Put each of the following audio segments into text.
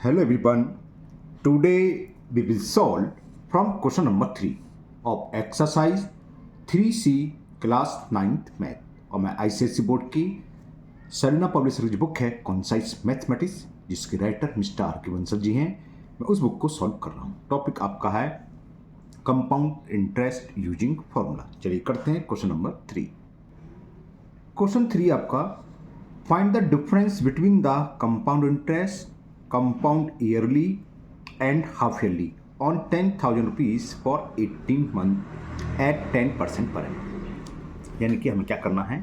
Hello everyone. Today we will solve from question number 3 of exercise 3C class 9th math और मैं ICSE board की Salina publisher की book है concise mathematics जिसके writer mister are के बंसल जी हैं। मैं उस बुक को सॉल्व कर रहा हूँ। टॉपिक आपका है कंपाउंड इंटरेस्ट यूजिंग फॉर्मूला। चलिए करते हैं क्वेश्चन नंबर 3। क्वेश्चन 3 आपका find the difference between the compound interest compound yearly and half yearly on 10,000 rupees for 18 month at 10% per annum। यानी कि हमें क्या करना है,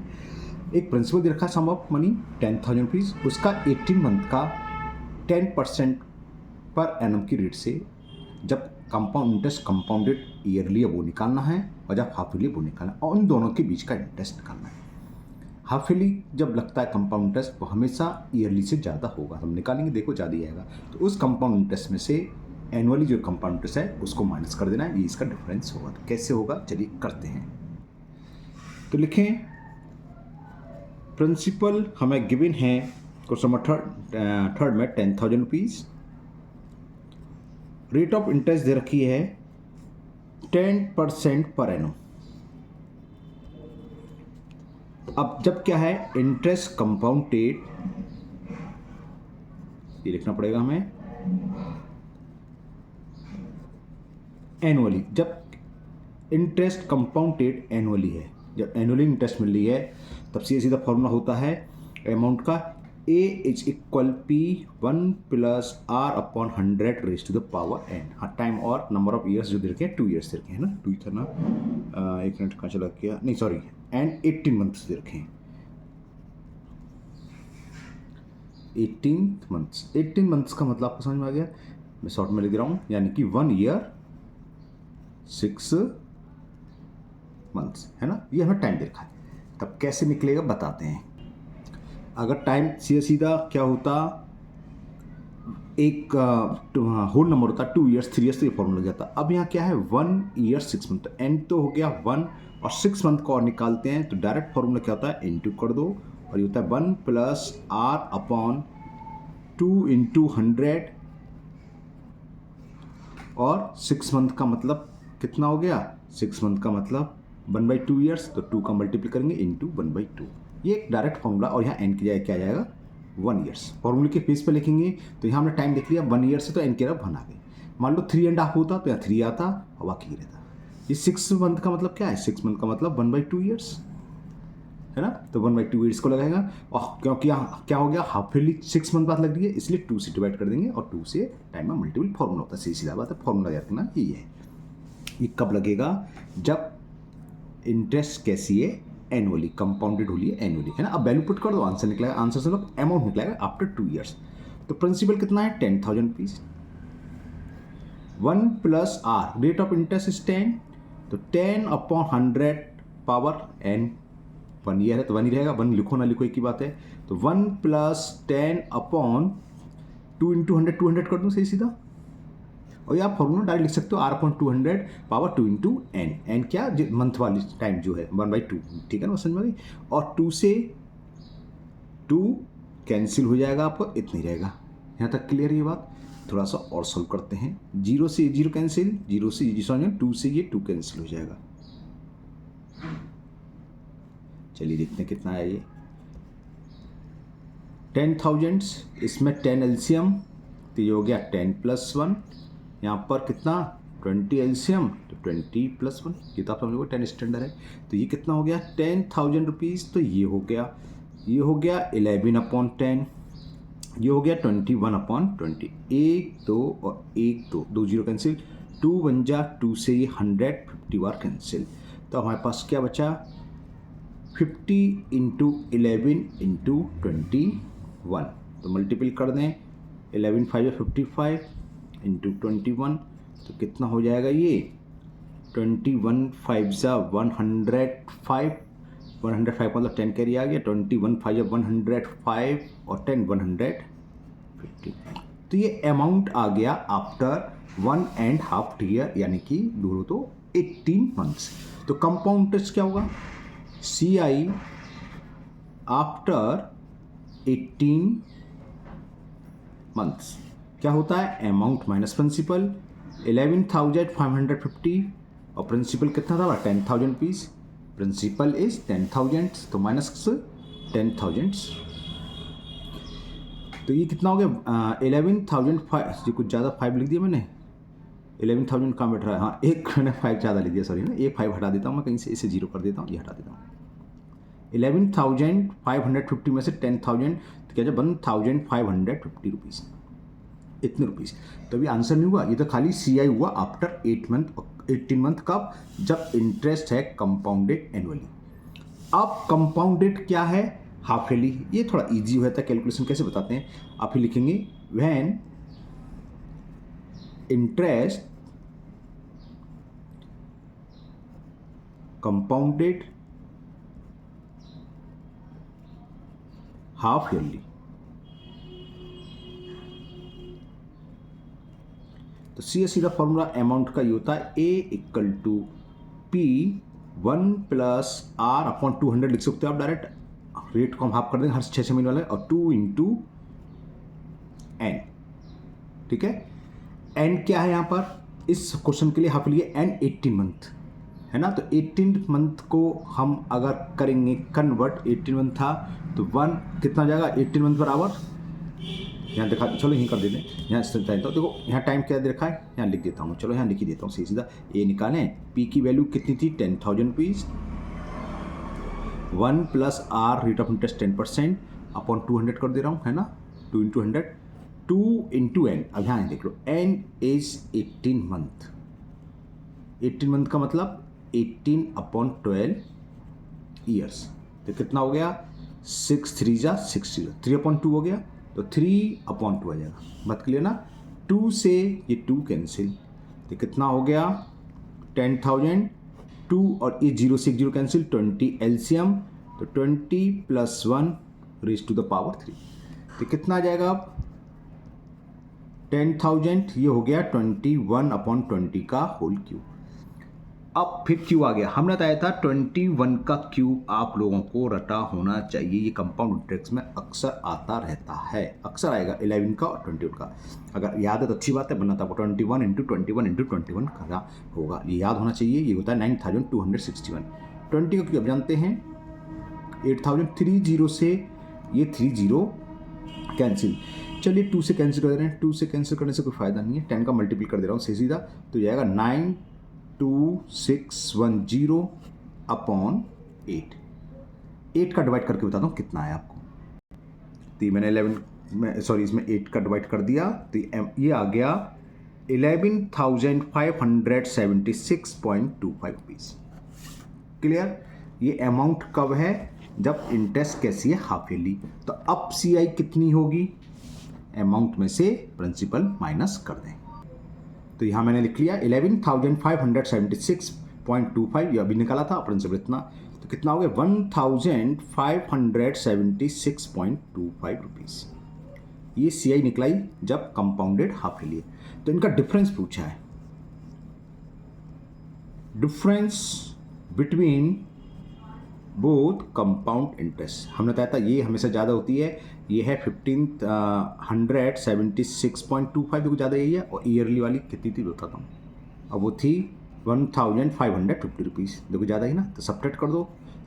एक प्रिंसिपल दे रखा है सम ऑफ मनी 10,000 रुपीज़, उसका 18 मंथ का 10% पर एनम की रेट से जब कंपाउंड इंटरेस्ट कंपाउंडेड ईयरली है वो निकालना है और जब हाफ ईयरली वो निकालना है और उन दोनों के बीच का इंटरेस्ट निकालना है। हाफ ईयरली जब लगता है कंपाउंड इंटरेस्ट वो हमेशा ईयरली से ज़्यादा होगा, हम निकालेंगे देखो ज़्यादा ही आएगा। तो उस कंपाउंड इंटरेस्ट में से एनुअली जो कंपाउंड इंटरेस्ट है उसको माइनस कर देना है, ये इसका डिफरेंस होगा। तो कैसे होगा चलिए करते हैं। तो लिखें प्रिंसिपल हमें गिवन है क्वेश्चन नंबर थर्ड में 10,000 रुपीज़, रेट ऑफ इंटरेस्ट दे रखी है 10% पर एनम। अब जब क्या है इंटरेस्ट कंपाउंडेड, ये लिखना पड़ेगा हमें एनुअली। जब इंटरेस्ट कंपाउंडेड एनुअली है, जब एनुअली इंटरेस्ट मिल रही है तब सीधा फॉर्मूला होता है अमाउंट का A is equal P 1 plus R upon 100 raise to the power n। हाँ टाइम और नंबर ऑफ ईयर्स जो दे रखे हैं 2 ईयर्स दे रखे हैं ना, 2 था ना, एक मिनट कहाँ चला गया, नहीं सॉरी, एंड 18 मंथ्स दे रखे हैं। 18 मंथ्स, 18 मंथ्स का मतलब आपको समझ में आ गया, मैं शॉर्ट में लिख रहा हूँ, यानी कि 1 ईयर 6 मंथ्स है ना, ये हमें टाइम दे रखा है। तब कैसे निकलेगा बताते हैं। अगर टाइम सीधा क्या होता, एक होल नंबर होता 2 ईयर्स 3 ईयर्स, तो ये फॉर्मूला लग जाता। अब यहाँ क्या है 1 ईयर 6 मंथ, तो एंड तो हो गया 1 और 6 मंथ को और निकालते हैं तो डायरेक्ट फॉर्मूला क्या होता है इनटू कर दो और ये होता है 1 प्लस R अपॉन 2 इंटू 100 और 6 मंथ का मतलब कितना हो गया, 6 मंथ का मतलब 1/2 ईयर्स, तो 2 का मल्टीप्लाई करेंगे इंटू 1/2, ये एक डायरेक्ट फॉर्मूला। और यहाँ एन की जगह क्या आ जाएगा 1 ईयर्स, फॉर्मूले के पेज पे लिखेंगे तो यहाँ हमने टाइम देख लिया 1 ईयर से, तो एन की जगह 1 आ गई। मान लो 3.5 होता तो यहाँ 3 आता और बाकी ये रहता। ये 6 मंथ का मतलब क्या है, 6 मंथ का मतलब 1/2 ईयर्स है ना, तो 1/2 ईयर्स को लगाएगा। और क्योंकि यहाँ क्या हो गया हाफ ईयरली 6 मंथ बाद लग रही है इसलिए 2 से डिवाइड कर देंगे और 2 से टाइम में मल्टीपल फॉर्मूला होता है, सीधा बात है, फॉर्मूला याद रखना ये है। ये कब लगेगा, जब इंटरेस्ट कैसी है एनुअली, कंपाउंडेड होली है एनुअली है ना। अब वैल्यू पुट कर दो, आंसर निकलेगा, आंसर से मतलब अमाउंट निकलेगा आफ्टर 2 ईयर्स। तो प्रिंसिपल कितना है 10,000 rupees, 1 plus R rate of interest is 10, तो 10 अपॉन 100 पावर n, 1 ईयर है तो 1 ही रहेगा, 1 लिखो ना लिखो एक ही बात है। तो 1 प्लस 10 अपॉन 2 इंटू 100, 200 कर दूँ सही सीधा, और ये आप फॉर्मूला डायरेक्ट लिख सकते हो R upon 200 power 2 into n, n क्या मंथ वाली टाइम जो है 1/2, ठीक है ना, समझ में आ गई। और 2 से 2 कैंसिल हो जाएगा, आपको इतना ही रहेगा। यहाँ तक क्लियर ये बात। थोड़ा सा और सॉल्व करते हैं। 0 से 0 कैंसिल, 0 से 2 से ये 2 कैंसिल हो जाएगा। चलिए देखते हैं कितना है ये 10,000, इसमें 10 एलसीएम, तो ये हो गया 10 प्लस 1, यहाँ पर कितना 20 एलसीएम तो 20 प्लस 1, ये तो आप समझ लो 10 स्टैंडर्ड है। तो ये कितना हो गया 10,000 रुपीज़, तो ये हो गया 11 अपॉन 10, ये हो गया 21 अपॉन 20, 1 2 और 1 2, 2 0 कैंसिल, 2 1 जा 2 से ये 100 50 बार कैंसिल। तो हमारे पास क्या बचा 50 इंटू 11 इंटू 21, तो मल्टीपल कर दें 11 5 55 इंटू 21, तो कितना हो जाएगा ये 21 5 जा 105, 105 मतलब 10 कैरी आ गया, 21 5 105 और 10 150, तो ये अमाउंट आ गया आफ्टर 1.5 ईयर, यानी कि दूर तो 18 मंथ्स। तो कंपाउंड इंटरेस्ट क्या होगा CI आफ्टर 18 मंथ्स, क्या होता है, अमाउंट माइनस प्रिंसिपल, 11,550 और प्रिंसिपल कितना था, 10,000 रुपीज़, प्रिंसिपल इज 10,000 तो माइनस 10,000, तो ये कितना हो गया 11,005, ये कुछ ज़्यादा 5 लिख दिया मैंने, 11,000 कहाँ बैठ रहा है, हाँ एक मैंने 5 ज़्यादा लिख दिया, सॉरी ना, एक 5 हटा देता हूँ मैं कहीं से, इसे 0 कर देता हूँ, ये हटा देता हूँ, 11,550 में से 10,000 तो क्या 1,550 रुपीज़, इतने रुपीज़। तो अभी आंसर नहीं हुआ, ये तो खाली CI हुआ आफ्टर 18 मंथ कब, जब इंटरेस्ट है कंपाउंडेड एनुअली। अब कंपाउंडेड क्या है, हाफ ईयरली, ये थोड़ा इजी होता है कैलकुलेशन, कैसे बताते हैं, आप ही लिखेंगे when interest compounded half yearly, तो सीधा फॉर्मूला अमाउंट का ये होता है A = P 1+R/200 लिख सकते हो आप डायरेक्ट, रेट को हम हाफ कर देंगे हर 6 महीने वाले, और 2 × N, ठीक है। N क्या है यहाँ पर, इस क्वेश्चन के लिए हाफ लिए N 18 मंथ है ना, तो 18 मंथ को हम अगर करेंगे कन्वर्ट, 18 मंथ था तो 1 कितना जाएगा, 18 मंथ बराबर, यहाँ दिखा, चलो यहीं कर देते हैं, यहाँ इस टाइम तो देखो यहाँ टाइम क्या दे रखा है, यहाँ लिख देता हूँ, चलो यहाँ लिख ही देता हूँ सीधा, ये निकालें, P की वैल्यू कितनी थी 10,000 rupees, 1+R rate of interest 10% upon 200 कर दे रहा हूँ, है ना, 2 × 100, 2 × N, अब यहाँ देख लो N इज 18 मंथ, 18 मंथ का मतलब 18/12 ईयर्स, तो कितना हो गया 6 3 जा 60, 3/2 हो गया, तो 3/2 आ जाएगा, बात क्लियर ना, 2 से ये 2 कैंसिल, तो कितना हो गया 10,000, 2 और ये 0 से 0 कैंसिल, 20 एलसीएम, तो 20 + 1 रेज़ टू द पावर 3, तो कितना आ जाएगा अब 10,000, ये हो गया 21/20 का होल क्यूब। अब फिर क्यू आ गया, हमने बताया था 21 का क्यू आप लोगों को रटा होना चाहिए, ये कंपाउंड इंटरेस्ट में अक्सर आता रहता है, अक्सर आएगा 11 का और 21 का, अगर याद है तो अच्छी बात है, बनना था 21 × 21 × 21 का होगा, ये याद होना चाहिए, ये होता है 9,261, 20 का क्यू अब जानते हैं 8,030 से ये 30 कैंसिल, चलिए 2 से कैंसिल कर दे रहे हैं, 2 से कैंसिल करने से कोई फ़ायदा नहीं है, 10 का मल्टीपल कर दे रहा हूँ सीधा, तो जाएगा 9,261/8, 8 का डिवाइड करके बताता हूँ कितना है आपको, तो मैंने 11 में सॉरी इसमें 8 का डिवाइड कर दिया, तो ये आ गया 11,576.25 रुपीज़, क्लियर। ये अमाउंट कब है, जब इंटरेस्ट कैसी है हाफ ईयरली, तो अब CI कितनी होगी, अमाउंट में से प्रिंसिपल माइनस कर दें, तो यहाँ मैंने लिख लिया 11,576.25, ये अभी निकाला था, प्रिंसिपल इतना, तो कितना हो गया 1,576.25 रुपीज़, ये CI निकलाई जब कंपाउंडेड हाफ ईयरली, तो इनका डिफरेंस पूछा है, difference between both compound interest, हमने बताया था ये हमेशा ज़्यादा होती है, ये है 1,576.25, देखो ज़्यादा यही है, और ईयरली वाली कितनी थी बताता हूँ, अब वो थी 1,550 रुपीज़, देखो ज़्यादा ही ना, तो सब्ट्रैक्ट कर दो,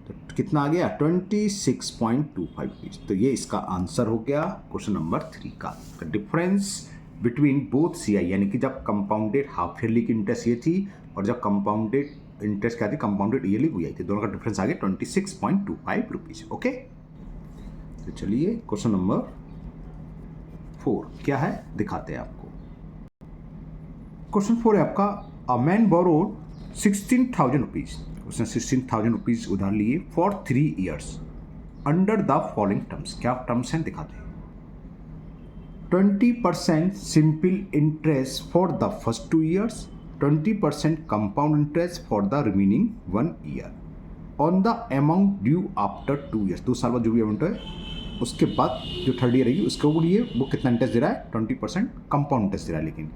तो कितना आ गया 26.25 रुपीज़, तो ये इसका आंसर हो गया क्वेश्चन नंबर 3 का, डिफरेंस बिटवीन बोथ CI, यानी कि जब कंपाउंडेड हाफ ईयरली की इंटरेस्ट ये थी, और जब कंपाउंडेड इंटरेस्ट क्या थी कंपाउंडेड ईयरली वो आई थी, दोनों का डिफरेंस आ गया 26.25 रुपीज़, ओके। तो चलिए क्वेश्चन नंबर 4 क्या है दिखाते हैं आपको, क्वेश्चन 4 है आपका, अ मैन बोरोड 16,000 रुपीज़, उसने 16,000 रुपीज़ उधार लिए for 3 years under the following terms, क्या टर्म्स हैं दिखाते हैं, 20% simple interest for the first 2 years, 20% compound interest for the remaining 1 year on the amount due after 2 years, 2 साल बाद जो भी अमाउंट है उसके बाद जो थर्ड ईयर रहेगी उसके लिए वो कितना इंटरेस्ट दे रहा है 20% कंपाउंड इंटरेस्ट दे रहा है, लेकिन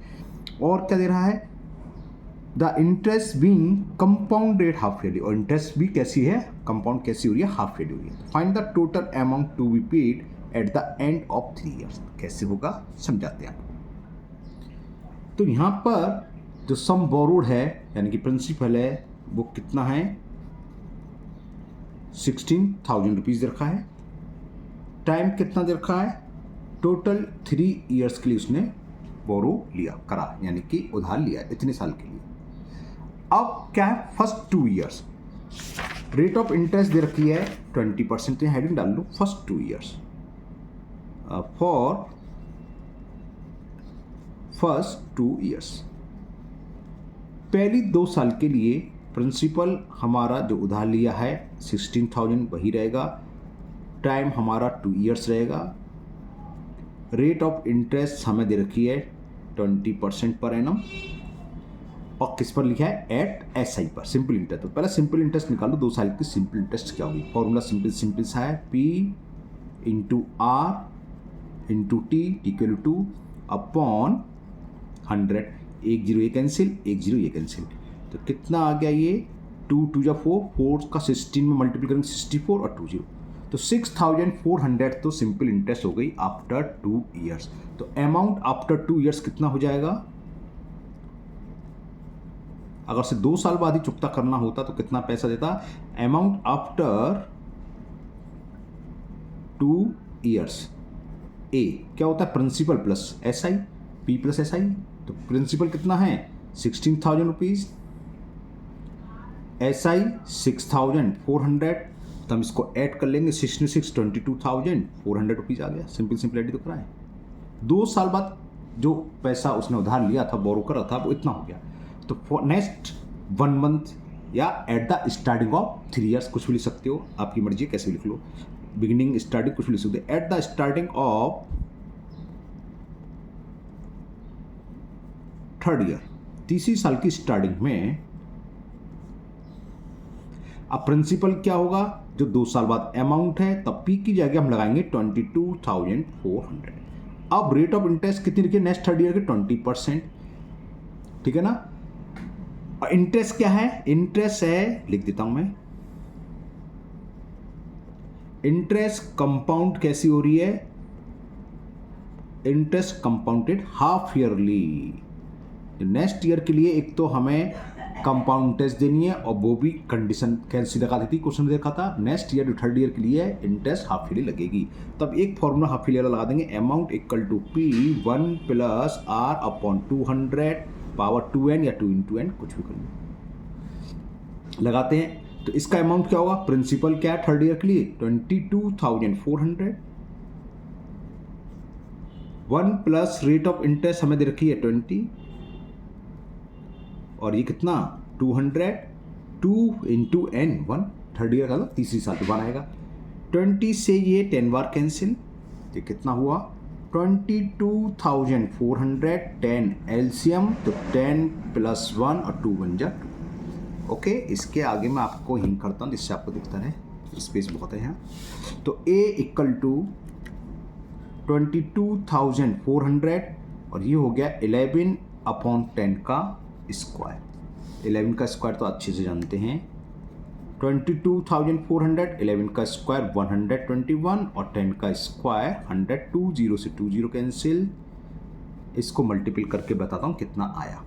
और क्या दे रहा है the interest being compounded half yearly, और इंटरेस्ट भी कैसी है कंपाउंड कैसी हो रही है हाफ ईयरली हो रही है, find the total amount to be paid at the end of 3 years, कैसे होगा समझाते हैं आपको, तो यहाँ पर जो सम बोरोड है यानी कि प्रिंसिपल है वो कितना है, 16,000 रुपीज़ रखा है। टाइम कितना दे रखा है, टोटल 3 ईयर्स के लिए उसने बोरो लिया करा, यानी कि उधार लिया इतने साल के लिए। अब क्या है, first 2 years rate of interest दे रखी है 20%, तो हेडिंग डाल लो first 2 years for first 2 years. पहली 2 साल के लिए प्रिंसिपल हमारा जो उधार लिया है 16,000 वही रहेगा, टाइम हमारा 2 ईयर्स रहेगा, रेट ऑफ इंटरेस्ट हमें दे रखी है 20% पर एनम, और किस पर लिखा है, एट एसआई पर, सिंपल इंटरेस्ट। तो पहले सिंपल इंटरेस्ट निकालो, 2 साल की सिंपल इंटरेस्ट क्या होगी, फॉर्मूला सिंपल सा है, P into R into T equal to upon 100, 1 0 ये कैंसिल, 1 0 ये कैंसिल, तो कितना आ गया ये 2 2 या 4, 4 का 16 में मल्टीप्लाई करेंगे 64 और 2 0, तो 6,400 तो सिंपल इंटरेस्ट हो गई आफ्टर 2 ईयर्स। तो अमाउंट आफ्टर 2 ईयर्स कितना हो जाएगा, अगर से 2 साल बाद ही चुकता करना होता तो कितना पैसा देता, अमाउंट आफ्टर 2 ईयर्स, ए क्या होता है, principal plus S I, P plus S I, तो प्रिंसिपल कितना है 16,000 रुपीज, एस आई 6,400, तो हम इसको ऐड कर लेंगे 66 22,400 रुपीज आ गया, सिंपल ऐड तो करा है। 2 साल बाद जो पैसा उसने उधार लिया था, बोरो करा था, वो इतना हो गया। तो फॉर नेक्स्ट 1 मंथ या at the starting of 3 years, कुछ भी लिख सकते हो, आपकी मर्जी है कैसे भी लिख लो, बिगिनिंग स्टार्टिंग कुछ भी लिख सकते हो, at the starting of 3rd year, तीसरी साल की स्टार्टिंग में। अब प्रिंसिपल क्या होगा, जो 2 साल बाद अमाउंट है, तब पी की जगह हम लगाएंगे 22,400। अब रेट ऑफ इंटरेस्ट कितनी लिखिए, नेक्स्ट 3rd ईयर के 20%, ठीक है ना। और इंटरेस्ट क्या है, इंटरेस्ट है, लिख देता हूं मैं, इंटरेस्ट कंपाउंड कैसी हो रही है, interest compounded half yearly. Next year के लिए एक तो हमें कंपाउंड इंटरेस्ट देनी है, और वो भी कंडीशन कैसी लगा दी थी, क्वेश्चन में देखा था, नेक्स्ट ईयर 3rd ईयर के लिए इंटरेस्ट हाफ ईयरली लगेगी। तब एक फॉर्मूला हाफ ईयर लगा देंगे, amount equal to P 1 plus R upon 200 power 2n या 2 इंटू एन, कुछ भी कर लगाते हैं। तो इसका अमाउंट क्या होगा, प्रिंसिपल क्या है 3rd ईयर के लिए 22,400, 1 प्लस रेट ऑफ इंटरेस्ट हमें दे रखी है 20, और ये कितना 200, 2 इंटू एन 1, 3rd ईयर का तो तीसरी साल तो 1 आएगा, 20 से ये 10 बार कैंसिल, तो कितना हुआ 22,400, 10 एलसीएम, तो 10 प्लस 1 और 2 बन जा 2। ओके, इसके आगे मैं आपको हिंट करता हूँ जिससे आपको दिखता रहे, स्पेस बहुत है यहाँ। तो A इक्वल टू 22,400, और ये हो गया 11 अपॉन 10 का स्क्वायर, 11 का स्क्वायर तो अच्छे से जानते हैं, 22,400, 11 का स्क्वायर 121, और 10 का स्क्वायर 100, 2 0 से 2 0 कैंसिल, इसको मल्टीपल करके बताता हूँ कितना आया।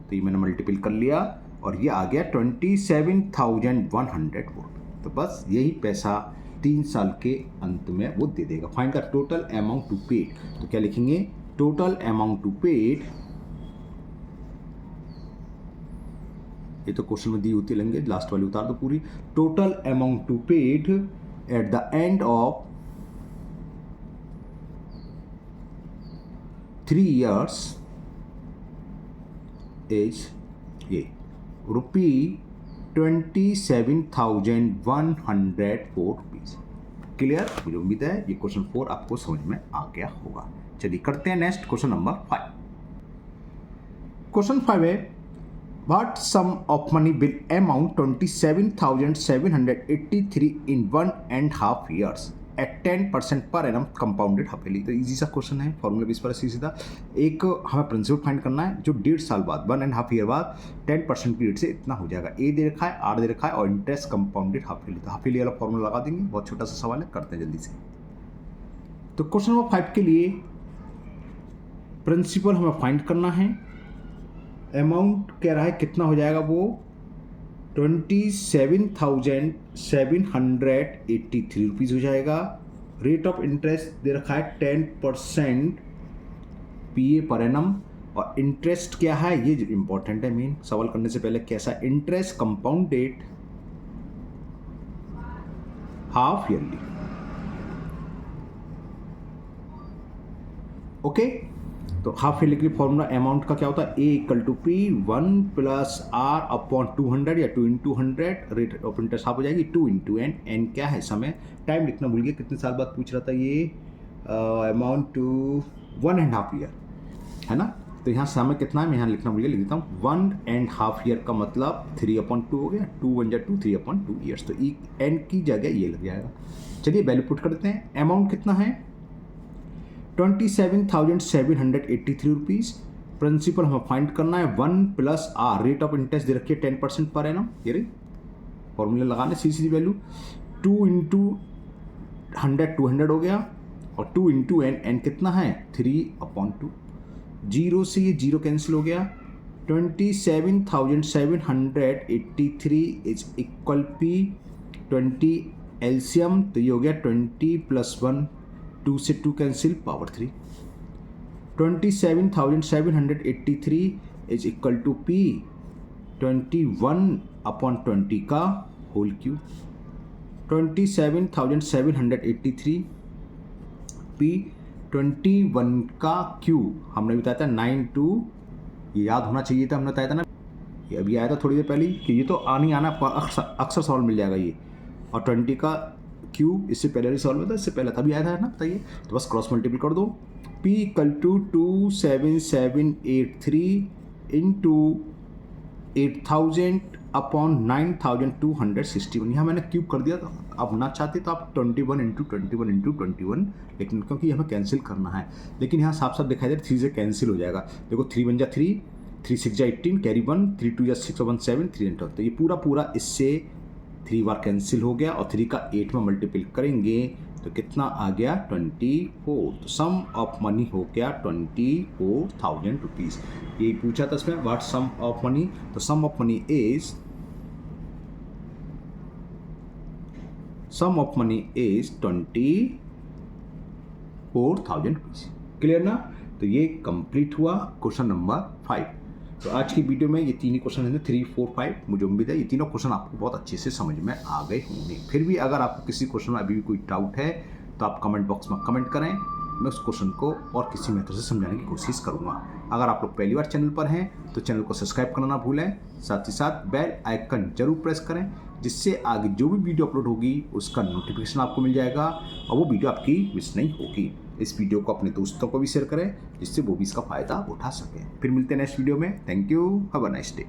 तो ये मैंने मल्टीपल कर लिया, और ये आ गया 27,100 वोल्ट। तो बस यही पैसा 3 साल के अंत में वो दे देगा। Find the total amount to paid, तो क्या लिखेंगे, टोटल अमाउंट टू पेड, ये तो क्वेश्चन में दी होती लेंगे, लास्ट वाली उतार दो पूरी, total amount to paid at the end of 3 years is ये ₹27,104 रुपीज। क्लियर, मुझे उम्मीद है ये क्वेश्चन 4 आपको समझ में आ गया होगा। चलिए करते हैं नेक्स्ट क्वेश्चन नंबर 5। क्वेश्चन 5 है, what sum of money will amount 27,783 in 1.5 years at 10% per annum compounded half yearly. तो इजी सा क्वेश्चन है, फॉर्मूला बेस पर सीधा एक हमें प्रिंसिपल फाइंड करना है जो 1.5 साल बाद 1.5 ईयर बाद 10% पीरियड से इतना हो जाएगा। ए दे रखा है, आर दे रखा है, और इंटरेस्ट कंपाउंडेड हाफ ईयरली। तो हाफ ईयरली वाला फॉर्मूला लगा देंगे, बहुत छोटा सा सवाल है, करते हैं जल्दी से। तो क्वेश्चन नंबर 5 के लिए प्रिंसिपल हमें फाइंड करना है, अमाउंट कह रहा है कितना हो जाएगा वो 27,783 रुपीज़ हो जाएगा। रेट ऑफ इंटरेस्ट दे रखा है 10% PA पर एनम, और इंटरेस्ट क्या है ये इंपॉर्टेंट है मेन सवाल करने से पहले। कैसा interest compounded half yearly. Okay, तो हाफ ईयरली के लिए फॉर्मूला अमाउंट का क्या होता है, A equal to P 1 + R upon 200 या 2 × 100, रेट ऑफ इंटरेस्ट हाफ हो जाएगी 2 × n। n क्या है समय, टाइम लिखना भूल गया, कितने साल बाद पूछ रहा था ये, अमाउंट टू 1.5 ईयर है ना। तो यहाँ समय कितना है मैं यहाँ लिखना भूल गया, लिख देता हूँ 1.5 ईयर का मतलब 3/2 हो गया, 2 × 2 3/2 ईयर्स। तो n की जगह ये लग जाएगा। चलिए वैल्यू पुट कर देते हैं। अमाउंट कितना है 27,783 रुपीज़। प्रिंसिपल हमें फाइंड करना है 1 + R, रेट ऑफ इंटरेस्ट दे रखी है 10% पर एनम, ये रही फॉर्मूला लगाने सीधी वैल्यू। 2 × 100 200 हो गया, और 2 × n, n कितना है 3/2, जीरो से ये जीरो कैंसिल हो गया। 27,783 इज इक्वल P 20 एलसीएम, तो ये हो गया 20 + 1, 2 से 2 cancel, power 3। 27,783 is equal to P 21/20 का होल क्यूब। 27,783 P 21 का क्यूब हमने बताया था 9×2, ये याद होना चाहिए था, हमने बताया था ना, ये अभी आया था थोड़ी देर पहले कि ये तो आना अक्सर सवाल मिल जाएगा ये। और 20 का क्यूब इससे पहले भी सॉल्व हुआ था, इससे पहले तभी आया था ना, बताइए। तो बस क्रॉस मल्टीपल कर दो। P equal to 27783 into 8000 upon 9261। यहाँ मैंने क्यूब कर दिया था। अब ना चाहते तो आप 21 × 21 × 21, लेकिन क्योंकि हमें कैंसिल करना है, लेकिन यहाँ साफ साफ दिखाई दे रहा है 3 से कैंसिल हो जाएगा। देखो 3 × 3, 3 × 6 = 18, कैरी 1, 3 × 2 = 6, 1 7, 3 × 12। तो ये पूरा इससे 3 बार कैंसिल हो गया, और 3 का 8 में मल्टीपल करेंगे तो कितना आ गया 24। तो सम ऑफ मनी हो गया 24,000 रुपीज़। यही पूछा था इसमें, व्हाट सम ऑफ मनी। तो sum of money is 24,000 rupees. Clear ना। तो ये कंप्लीट हुआ क्वेश्चन नंबर 5। तो आज की वीडियो में ये तीन ही क्वेश्चन हैं, 3, 4, 5। मुझे उम्मीद है ये तीनों क्वेश्चन आपको बहुत अच्छे से समझ में आ गए होंगे। फिर भी अगर आपको किसी क्वेश्चन में अभी भी कोई डाउट है तो आप कमेंट बॉक्स में कमेंट करें, मैं उस क्वेश्चन को और किसी मेथड से समझाने की कोशिश करूँगा। अगर आप लोग पहली बार चैनल पर हैं तो चैनल को सब्सक्राइब करना ना भूलें, साथ ही साथ बेल आइकन जरूर प्रेस करें, जिससे आगे जो भी वीडियो अपलोड होगी उसका नोटिफिकेशन आपको मिल जाएगा और वो वीडियो आपकी मिस नहीं होगी। इस वीडियो को अपने दोस्तों को भी शेयर करें, जिससे वो भी इसका फ़ायदा उठा सकें। फिर मिलते हैं नेक्स्ट वीडियो में। Thank you, have a nice day.